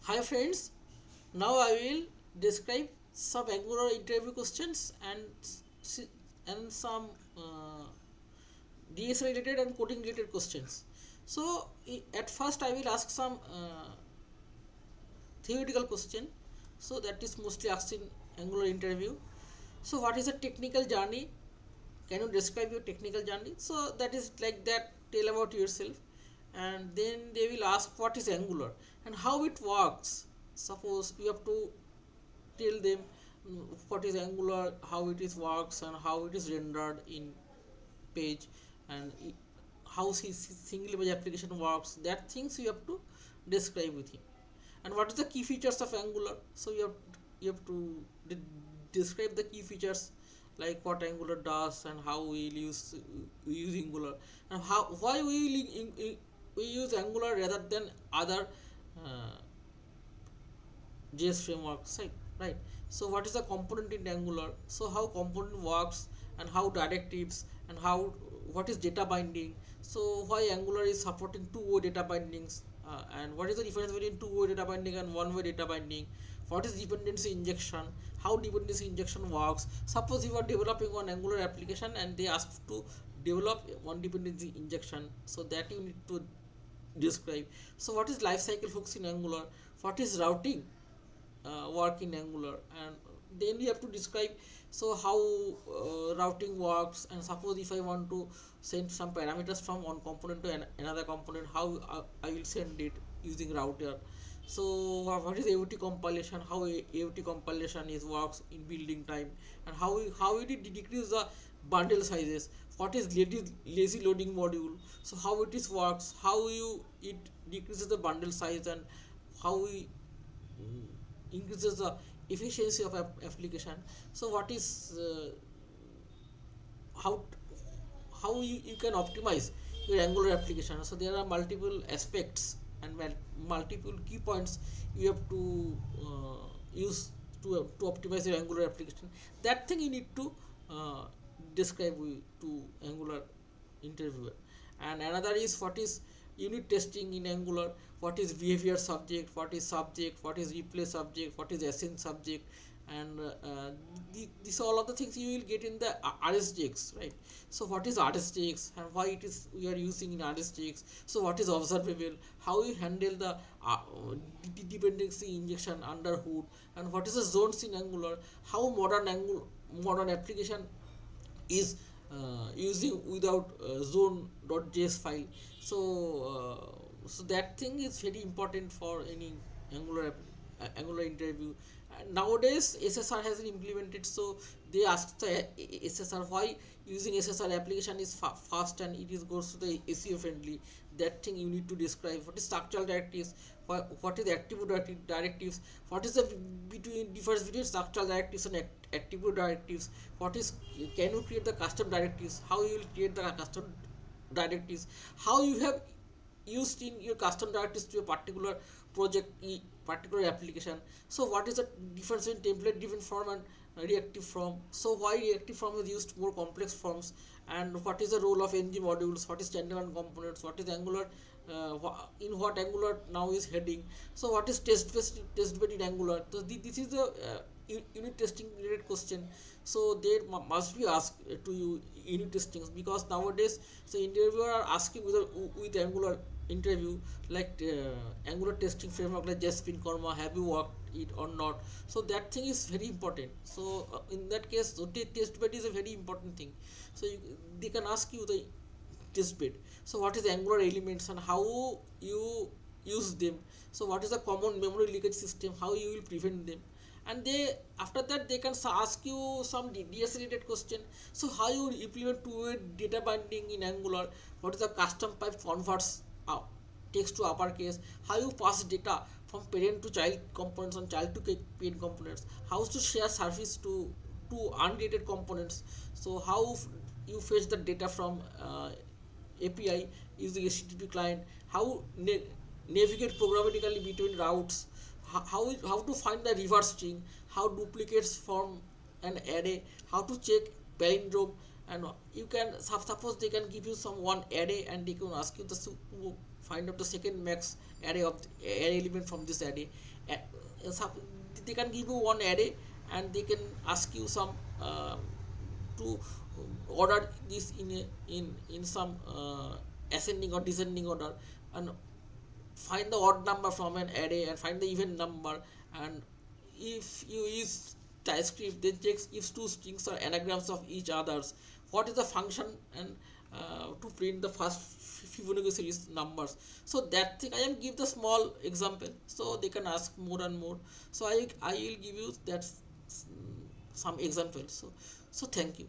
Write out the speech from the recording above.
Hi friends, now I will describe some Angular interview questions and some DS related and coding related questions. So at first I will ask some theoretical question. So that is mostly asked in Angular interview. So what is a technical journey? Can you describe your technical journey? So that is like that. Tell about yourself, and then they will ask what is Angular and how it works. Suppose you have to tell them what is Angular, how it is works, and how it is rendered in page, and how single page application works. That things you have to describe with him. And what is the key features of Angular? So you have to describe the key features, like what Angular does and how we use Angular, and how why we use Angular rather than other uh, JS frameworks, right? So what is the component in Angular? So how component works, and how directives, and how what is data binding? So why Angular is supporting two-way data bindings, and what is the difference between two-way data binding and one-way data binding? What is dependency injection? How dependency injection works? Suppose you are developing one Angular application and they ask to develop one dependency injection, so that you need to describe. So what is lifecycle hooks in Angular? What is routing work in Angular? And then you have to describe so how routing works, and suppose if I want to send some parameters from one component to another component, how I will send it using router. So what is AOT compilation, how AOT compilation is works in building time, and how it decrease the bundle sizes. What is lazy loading module? So how it is works, how it decreases the bundle size, and how we increases the efficiency of application. So what is how you can optimize your Angular application? So there are multiple aspects and multiple key points you have to use to optimize your Angular application. That thing you need to uh, describe to Angular interviewer. And another is what is unit testing in Angular, what is behavior subject, what is subject, what is replay subject, what is assign subject, and these all of the things you will get in the RSJX, right? So what is RSJX and why it is we are using in RSJX? So what is observable, how you handle the dependency injection under hood, and what is the zones in Angular, how modern application is using without zone.js file. So so that thing is very important for any Angular interview. And nowadays SSR has been implemented, so they ask the SSR why using SSR application is fast and it is goes to the SEO friendly. That thing you need to describe. What is structural directives, what is attribute directives, what is the between difference between structural directives and attribute directives, what is, can you create the custom directives, how you will create the custom directives, how you have used in your custom directives to a particular project, particular application. So what is the difference in template driven form and reactive form? So why reactive form is used more complex forms, and what is the role of ng modules, what is standalone components, what is Angular, in what Angular now is heading. So what is test bed in Angular? So this is the unit testing related question. So they must be asked to you unit testings, because nowadays so interviewer are asking with Angular interview, like Angular testing framework like Jaspin Karma, have you worked it or not? So that thing is very important. So in that case, so test bed is a very important thing. So they can ask you the test bed. So what is Angular elements and how you use them? So what is the common memory leakage system, how you will prevent them? And they, after that they can ask you some DS related question. So how you implement two-way data binding in Angular, what is the custom pipe converts text to uppercase, how you pass data from parent to child components and child to parent components, how to share service to unrelated components. So how you fetch the data from API using HTTP client, how navigate programmatically between routes, how to find the reverse string, how duplicates form an array, how to check palindrome. And you can suppose they can give you some one array and they can ask you the find out the second max array of array element from this array. They can give you one array and they can ask you some to order this in some ascending or descending order, and find the odd number from an array and find the even number. And if you use TypeScript, then checks if two strings are anagrams of each others, what is the function, and to print the first Fibonacci series numbers. So that thing I am give the small example, so they can ask more and more. So I will give you that some examples. So thank you.